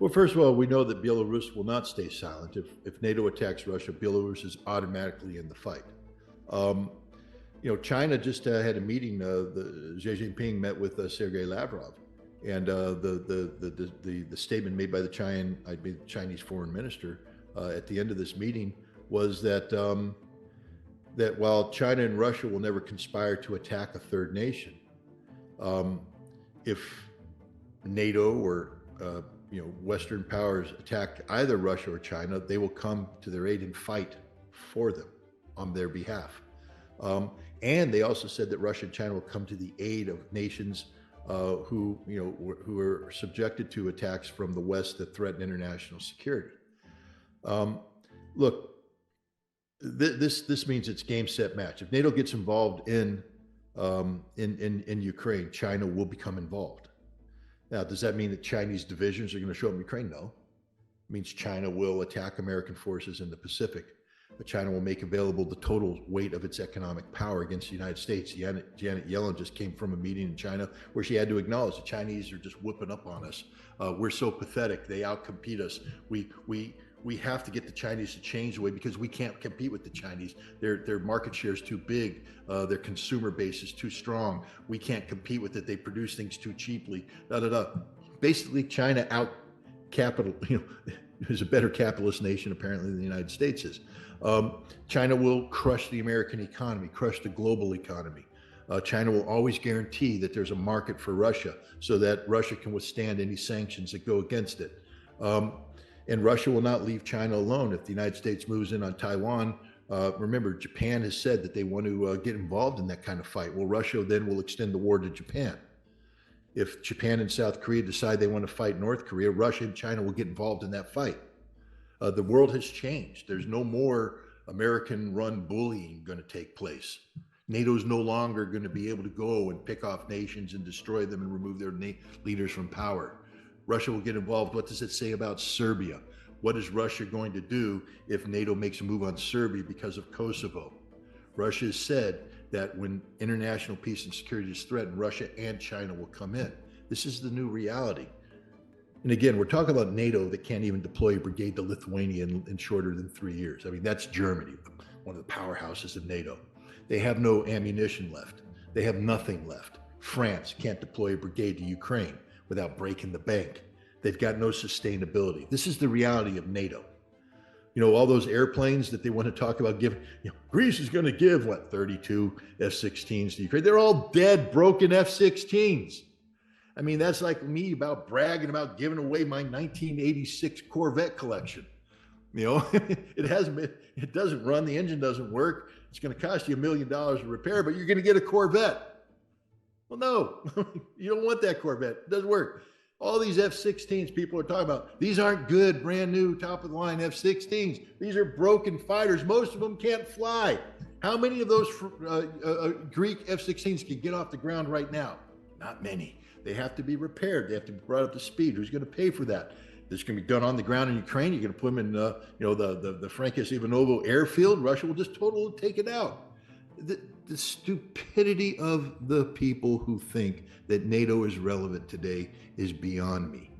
Well, first of all, we know that Belarus will not stay silent. If NATO attacks Russia, Belarus is automatically in the fight. Um, China just had a meeting. Xi Jinping met with Sergei Lavrov, and the statement made by the Chinese foreign minister at the end of this meeting was that while China and Russia will never conspire to attack a third nation, um, if NATO or Western powers attack either Russia or China, they will come to their aid and fight for them on their behalf. Um, and they also said that Russia and China will come to the aid of nations who are subjected to attacks from the West that threaten international security. Um, Look, this means it's game, set, match. If NATO gets involved in Ukraine, China will become involved. Now, does that mean that Chinese divisions are going to show up in Ukraine? No. It means China will attack American forces in the Pacific, but China will make available the total weight of its economic power against the United States. Janet Yellen just came from a meeting in China where she had to acknowledge the Chinese are just whooping up on us. We're so pathetic. They outcompete us. We have to get the Chinese to change the way because we can't compete with the Chinese. Their market share is too big. Their consumer base is too strong. We can't compete with it. They produce things too cheaply. Basically, China is a better capitalist nation apparently than the United States is. China will crush the American economy, crush the global economy. China will always guarantee that there's a market for Russia so that Russia can withstand any sanctions that go against it. And Russia will not leave China alone. If the United States moves in on Taiwan, remember, Japan has said that they want to get involved in that kind of fight. Well, Russia then will extend the war to Japan. If Japan and South Korea decide they want to fight North Korea, Russia and China will get involved in that fight. The world has changed. There's no more American-run bullying going to take place. NATO's no longer going to be able to go and pick off nations and destroy them and remove their leaders from power. Russia will get involved. What does it say about Serbia? What is Russia going to do if NATO makes a move on Serbia because of Kosovo? Russia has said that when international peace and security is threatened, Russia and China will come in. This is the new reality. And again, we're talking about NATO that can't even deploy a brigade to Lithuania in shorter than 3 years. I mean, that's Germany, one of the powerhouses of NATO. They have no ammunition left. They have nothing left. France can't deploy a brigade to Ukraine without breaking the bank. They've got no sustainability. This is the reality of NATO. All those airplanes that they want to talk about giving, Greece is going to give, 32 F-16s to Ukraine. They're all dead, broken F-16s. I mean, that's like me about bragging about giving away my 1986 Corvette collection. It doesn't run, the engine doesn't work. It's going to cost you $1 million to repair, but you're going to get a Corvette. Well, no, you don't want that Corvette. It doesn't work. All these F-16s people are talking about, these aren't good, brand new, top of the line F-16s. These are broken fighters. Most of them can't fly. How many of those Greek F-16s can get off the ground right now? Not many. They have to be repaired. They have to be brought up to speed. Who's going to pay for that? This can be done on the ground in Ukraine. You're going to put them in, the Frankis Ivanovo airfield. Russia will just totally take it out. The stupidity of the people who think that NATO is relevant today is beyond me.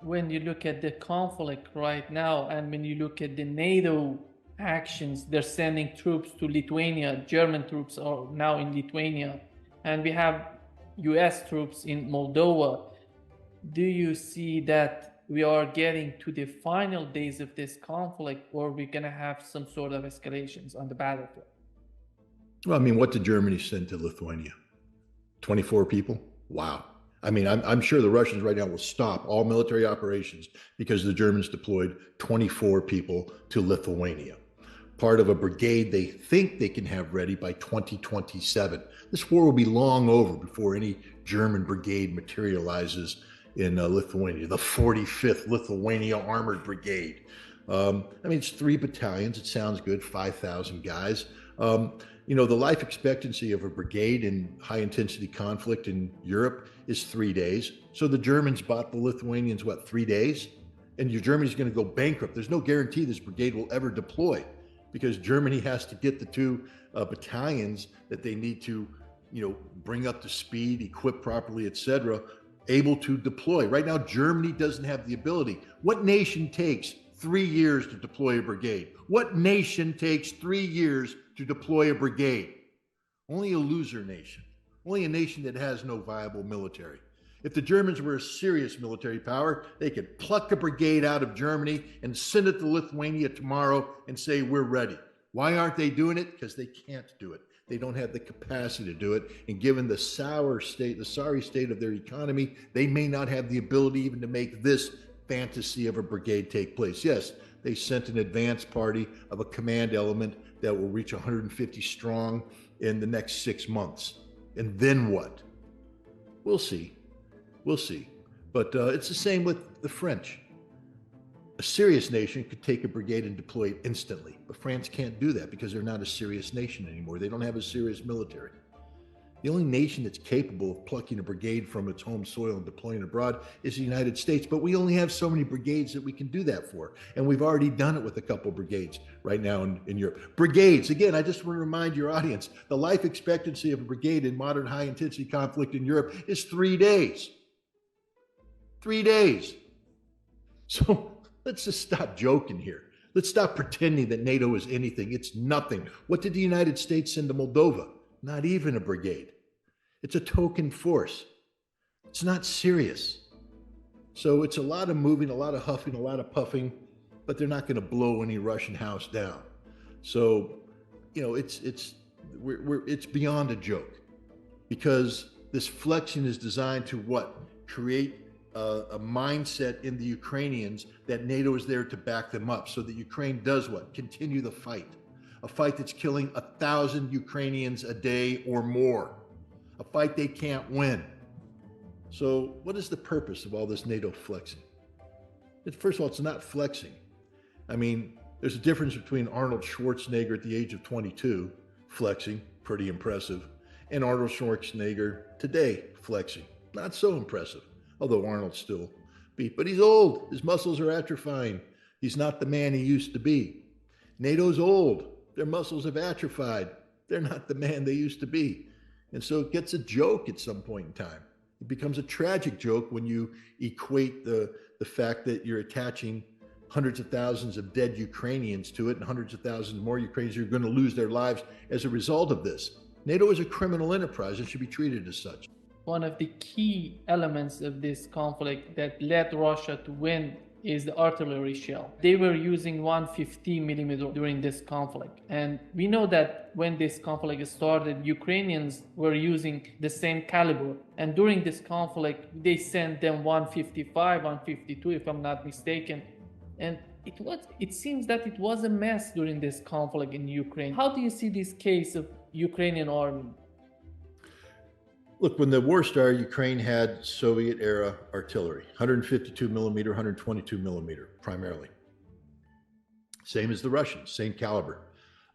When you look at the conflict right now, and when you look at the NATO actions, they're sending troops to Lithuania. German troops are now in Lithuania, and we have U.S. troops in Moldova. Do you see that we are getting to the final days of this conflict, or we're going to have some sort of escalations on the battlefield? Well, I mean, what did Germany send to Lithuania? 24 people? Wow. I mean, I'm sure the Russians right now will stop all military operations because the Germans deployed 24 people to Lithuania, part of a brigade they think they can have ready by 2027. This war will be long over before any German brigade materializes in Lithuania, the 45th Lithuania Armored Brigade. I mean, it's 3 battalions. It sounds good, 5,000 guys. The life expectancy of a brigade in high intensity conflict in Europe is 3 days. So the Germans bought the Lithuanians, 3 days? And Germany's going to go bankrupt. There's no guarantee this brigade will ever deploy because Germany has to get the 2 battalions that they need to, bring up to speed, equip properly, etc., able to deploy. Right now, Germany doesn't have the ability. What nation takes 3 years to deploy a brigade? What nation takes 3 years to deploy a brigade? Only a loser nation. Only a nation that has no viable military. If the Germans were a serious military power, they could pluck a brigade out of Germany and send it to Lithuania tomorrow and say, we're ready. Why aren't they doing it? Because they can't do it. They don't have the capacity to do it. And given the sorry state of their economy, they may not have the ability even to make this fantasy of a brigade take place. Yes, they sent an advance party of a command element that will reach 150 strong in the next 6 months. And then what? We'll see. We'll see. But it's the same with the French. A serious nation could take a brigade and deploy it instantly, but France can't do that because they're not a serious nation anymore. They don't have a serious military. The only nation that's capable of plucking a brigade from its home soil and deploying abroad is the United States, but we only have so many brigades that we can do that for. And we've already done it with a couple brigades right now in Europe. Brigades, again, I just want to remind your audience, the life expectancy of a brigade in modern high-intensity conflict in Europe is 3 days. 3 days. So let's just stop joking here. Let's stop pretending that NATO is anything. It's nothing. What did the United States send to Moldova? Not even a brigade. It's a token force. It's not serious. So it's a lot of moving, a lot of huffing, a lot of puffing, but they're not going to blow any Russian house down. So, you know, it's beyond a joke, because this flexing is designed to what? Create a mindset in the Ukrainians that NATO is there to back them up, so that Ukraine does what? Continue the fight. A fight that's killing 1,000 Ukrainians a day or more. A fight they can't win. So what is the purpose of all this NATO flexing? First of all, it's not flexing. I mean, there's a difference between Arnold Schwarzenegger at the age of 22, flexing, pretty impressive, and Arnold Schwarzenegger today, flexing, not so impressive. Although Arnold's still beat, but he's old. His muscles are atrophying. He's not the man he used to be. NATO's old. Their muscles have atrophied. They're not the man they used to be. And so it gets a joke at some point in time. It becomes a tragic joke when you equate the fact that you're attaching hundreds of thousands of dead Ukrainians to it, and hundreds of thousands more Ukrainians are going to lose their lives as a result of this. NATO is a criminal enterprise and should be treated as such. One of the key elements of this conflict that led Russia to win is the artillery shell. They were using 150 millimeter during this conflict. And we know that when this conflict started, Ukrainians were using the same caliber. And during this conflict, they sent them 155, 152, if I'm not mistaken. And it seems that it was a mess during this conflict in Ukraine. How do you see this case of Ukrainian army? Look, when the war started, Ukraine had Soviet-era artillery, 152 millimeter, 122 millimeter, primarily. Same as the Russians, same caliber.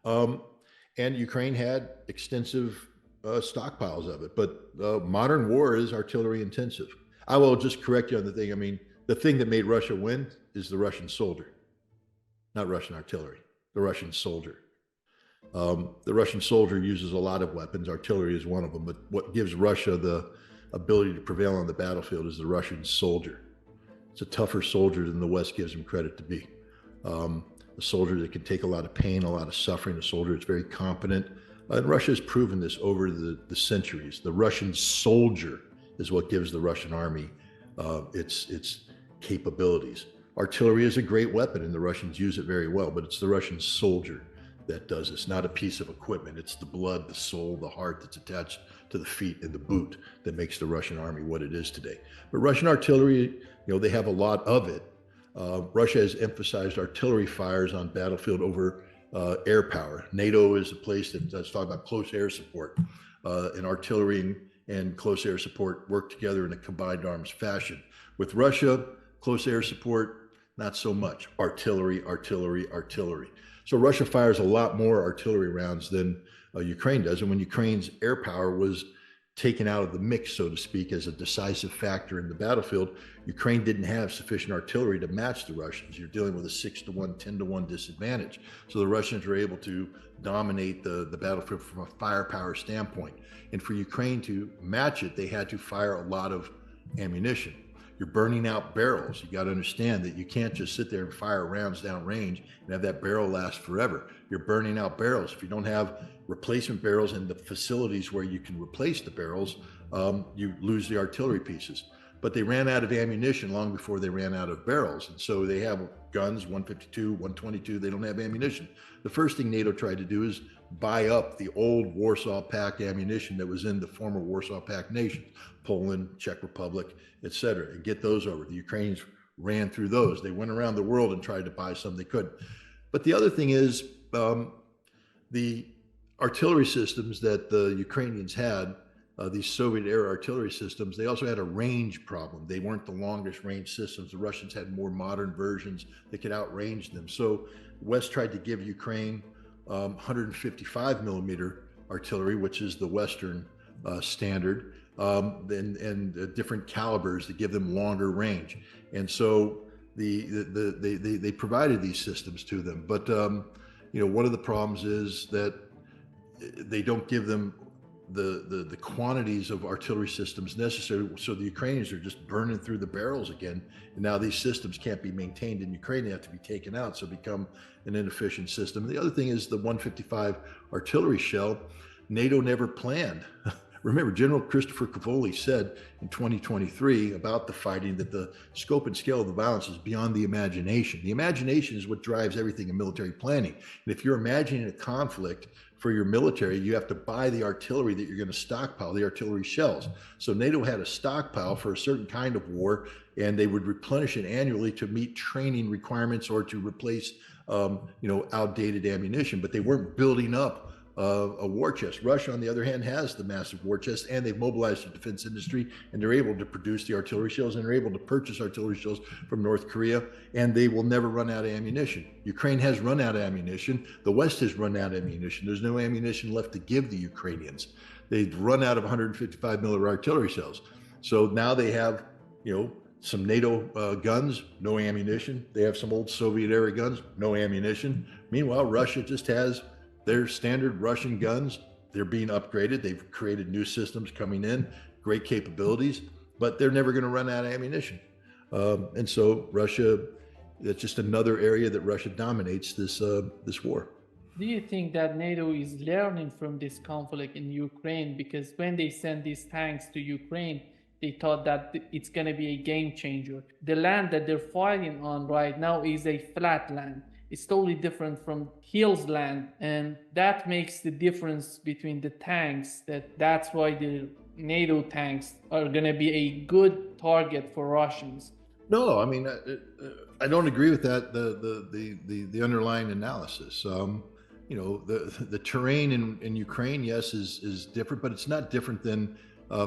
And Ukraine had extensive stockpiles of it, but modern war is artillery intensive. I will just correct you on the thing. I mean, the thing that made Russia win is the Russian soldier, not Russian artillery, the Russian soldier. The Russian soldier uses a lot of weapons. Artillery is one of them. But what gives Russia the ability to prevail on the battlefield is the Russian soldier. It's a tougher soldier than the West gives him credit to be. A soldier that can take a lot of pain, a lot of suffering, a soldier that's very competent. And Russia has proven this over the centuries. The Russian soldier is what gives the Russian army its capabilities. Artillery is a great weapon, and the Russians use it very well, but it's the Russian soldier that does this, not a piece of equipment. It's the blood, the soul, the heart that's attached to the feet and the boot that makes the Russian army what it is today. But Russian artillery, they have a lot of it. Russia has emphasized artillery fires on battlefield over air power. NATO is a place that's talking about close air support, and artillery and close air support work together in a combined arms fashion. With Russia, close air support, not so much. Artillery, artillery, artillery. So Russia fires a lot more artillery rounds than Ukraine does. And when Ukraine's air power was taken out of the mix, so to speak, as a decisive factor in the battlefield, Ukraine didn't have sufficient artillery to match the Russians. You're dealing with a 6-to-1, 10-to-1 disadvantage. So the Russians were able to dominate the battlefield from a firepower standpoint. And for Ukraine to match it, they had to fire a lot of ammunition. You're burning out barrels. You got to understand that you can't just sit there and fire rounds down range and have that barrel last forever. You're burning out barrels. If you don't have replacement barrels and the facilities where you can replace the barrels, you lose the artillery pieces. But they ran out of ammunition long before they ran out of barrels. And so they have guns, 152, 122, they don't have ammunition. The first thing NATO tried to do is buy up the old Warsaw Pact ammunition that was in the former Warsaw Pact nations, Poland, Czech Republic, etc., and get those over. The Ukrainians ran through those. They went around the world and tried to buy some they couldn't. But the other thing is the artillery systems that the Ukrainians had, these Soviet era artillery systems, they also had a range problem. They weren't the longest range systems. The Russians had more modern versions that could outrange them. So the West tried to give Ukraine 155 millimeter artillery, which is the Western standard, and different calibers that give them longer range. And so they provided these systems to them. But one of the problems is that they don't give them the quantities of artillery systems necessary. So the Ukrainians are just burning through the barrels again. And now these systems can't be maintained in Ukraine. They have to be taken out. So become an inefficient system. The other thing is the 155 artillery shell. NATO never planned. Remember, General Christopher Cavoli said in 2023 about the fighting that the scope and scale of the violence is beyond the imagination. The imagination is what drives everything in military planning. And if you're imagining a conflict for your military, you have to buy the artillery that you're going to stockpile, the artillery shells. So NATO had a stockpile for a certain kind of war, and they would replenish it annually to meet training requirements or to replace, outdated ammunition. But they weren't building up a war chest. Russia, on the other hand, has the massive war chest, and they've mobilized the defense industry, and they're able to produce the artillery shells, and they're able to purchase artillery shells from North Korea, and they will never run out of ammunition. Ukraine has run out of ammunition. The West has run out of ammunition. There's no ammunition left to give the Ukrainians. They've run out of 155 millimeter artillery shells. So now they have, some NATO guns, no ammunition. They have some old Soviet era guns, no ammunition. Meanwhile, Russia just has their standard Russian guns. They're being upgraded. They've created new systems coming in, great capabilities, but they're never going to run out of ammunition. And so Russia, that's just another area that Russia dominates this war. Do you think that NATO is learning from this conflict in Ukraine? Because when they sent these tanks to Ukraine, they thought that it's going to be a game changer. The land that they're fighting on right now is a flat land. It's totally different from hills land, and that makes the difference between the tanks. That's why the NATO tanks are going to be a good target for Russians. No, I mean, I don't agree with that. The underlying analysis. The terrain in Ukraine, yes, is different, but it's not different than,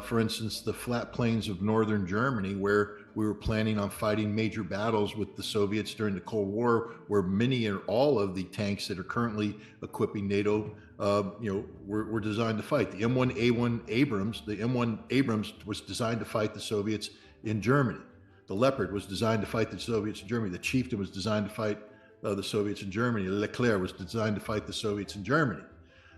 for instance, the flat plains of northern Germany, where we were planning on fighting major battles with the Soviets during the Cold War, where many or all of the tanks that are currently equipping NATO, were designed to fight. The M1A1 Abrams, the M1 Abrams was designed to fight the Soviets in Germany. The Leopard was designed to fight the Soviets in Germany. The Chieftain was designed to fight the Soviets in Germany. Leclerc was designed to fight the Soviets in Germany.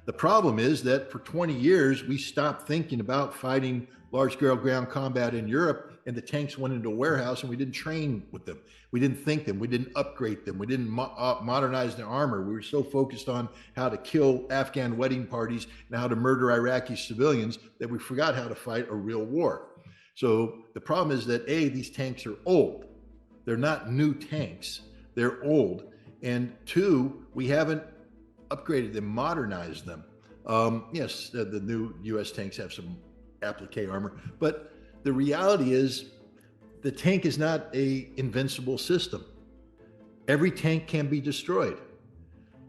The problem is that for 20 years, we stopped thinking about fighting large-scale ground combat in Europe, and the tanks went into a warehouse, and we didn't train with them. We didn't think them. We didn't upgrade them. We didn't modernize their armor. We were so focused on how to kill Afghan wedding parties and how to murder Iraqi civilians that we forgot how to fight a real war. So the problem is that, A, these tanks are old. They're not new tanks. They're old. And two, we haven't upgraded them, modernized them. Yes, the new U.S. tanks have some applique armor, but the reality is the tank is not an invincible system. Every tank can be destroyed.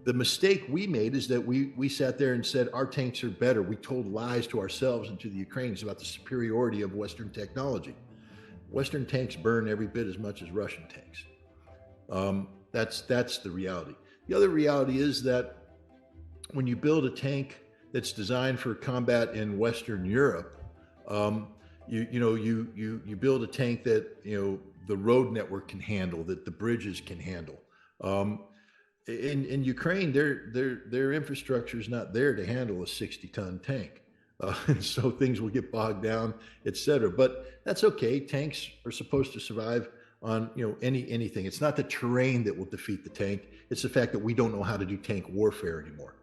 The mistake we made is that we sat there and said our tanks are better. We told lies to ourselves and to the Ukrainians about the superiority of Western technology. Western tanks burn every bit as much as Russian tanks. That's the reality. The other reality is that when you build a tank that's designed for combat in Western Europe, you build a tank that the road network can handle, that the bridges can handle. In Ukraine, their infrastructure is not there to handle a 60-ton tank. and so things will get bogged down, et cetera. But that's okay. Tanks are supposed to survive on anything. It's not the terrain that will defeat the tank. It's the fact that we don't know how to do tank warfare anymore.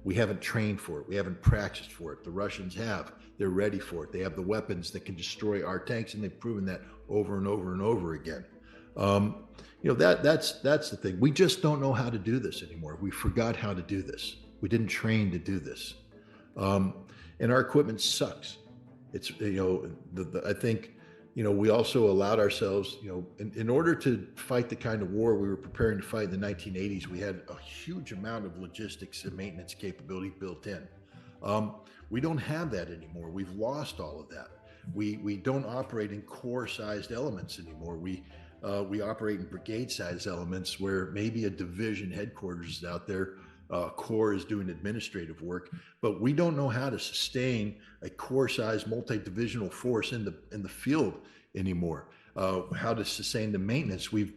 We haven't trained for it. We haven't practiced for it. The Russians have. They're ready for it. They have the weapons that can destroy our tanks, and they've proven that over and over and over again. That's the thing. We just don't know how to do this anymore. We forgot how to do this. We didn't train to do this, and our equipment sucks. It's I think we also allowed ourselves, in order to fight the kind of war we were preparing to fight in the 1980s, we had a huge amount of logistics and maintenance capability built in. We don't have that anymore. We've lost all of that. We don't operate in corps-sized elements anymore. We operate in brigade-sized elements where maybe a division headquarters is out there. Corps is doing administrative work, but we don't know how to sustain a corps-sized multi-divisional force in the field anymore. How to sustain the maintenance? We've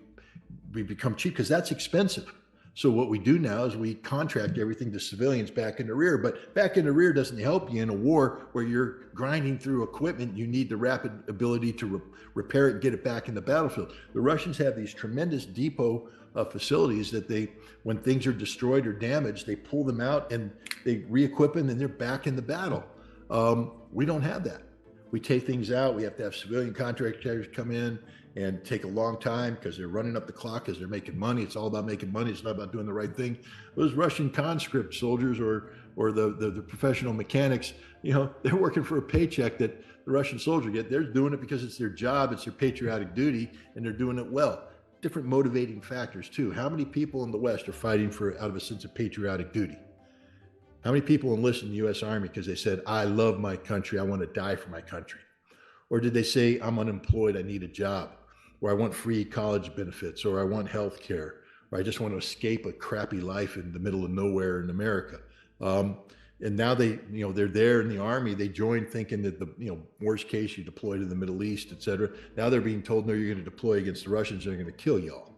become cheap because that's expensive. So what we do now is we contract everything to civilians back in the rear, but back in the rear doesn't help you in a war where you're grinding through equipment. You need the rapid ability to repair it and get it back in the battlefield. The Russians have these tremendous depot facilities that when things are destroyed or damaged, they pull them out and they re-equip them and they're back in the battle. We don't have that. We take things out. We have to have civilian contractors come in and take a long time because they're running up the clock because they're making money. It's all about making money. It's not about doing the right thing. Those Russian conscript soldiers or the professional mechanics, they're working for a paycheck that the Russian soldier get. They're doing it because it's their job, it's their patriotic duty, and they're doing it well. Different motivating factors too. How many people in the West are fighting out of a sense of patriotic duty? How many people enlist in the U.S. Army because they said, I love my country, I want to die for my country? Or did they say, I'm unemployed, I need a job, or I want free college benefits, or I want health care, or I just want to escape a crappy life in the middle of nowhere in America? And now they're there in the Army. They join thinking that worst case, you deploy to the Middle East, et cetera. Now they're being told, no, you're going to deploy against the Russians. They're going to kill y'all.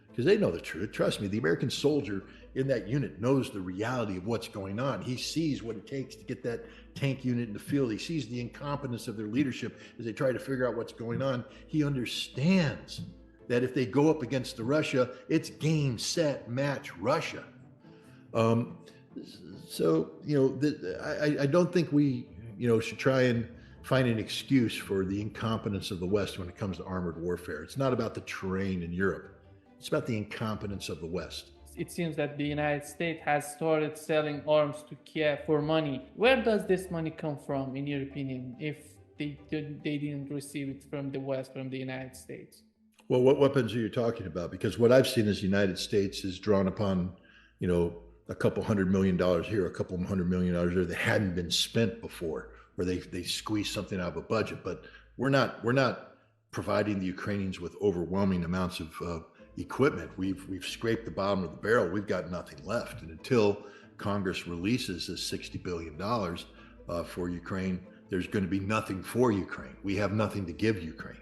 Because they know the truth. Trust me, the American soldier in that unit knows the reality of what's going on. He sees what it takes to get that tank unit in the field. He sees the incompetence of their leadership as they try to figure out what's going on. He understands that if they go up against the Russia, it's game, set, match, Russia. So, I don't think we, should try and find an excuse for the incompetence of the West when it comes to armored warfare. It's not about the terrain in Europe. It's about the incompetence of the West. It seems that the United States has started selling arms to Kiev for money. Where does this money come from, in your opinion, if they didn't receive it from the West, from the United States? Well, what weapons are you talking about? Because what I've seen is the United States is drawn upon, a couple $100 million here, a couple $100 million there that hadn't been spent before, or they squeeze something out of a budget. But we're not providing the Ukrainians with overwhelming amounts of equipment. We've scraped the bottom of the barrel. We've got nothing left, and until Congress releases this $60 billion for Ukraine, there's going to be nothing for Ukraine. We have nothing to give Ukraine.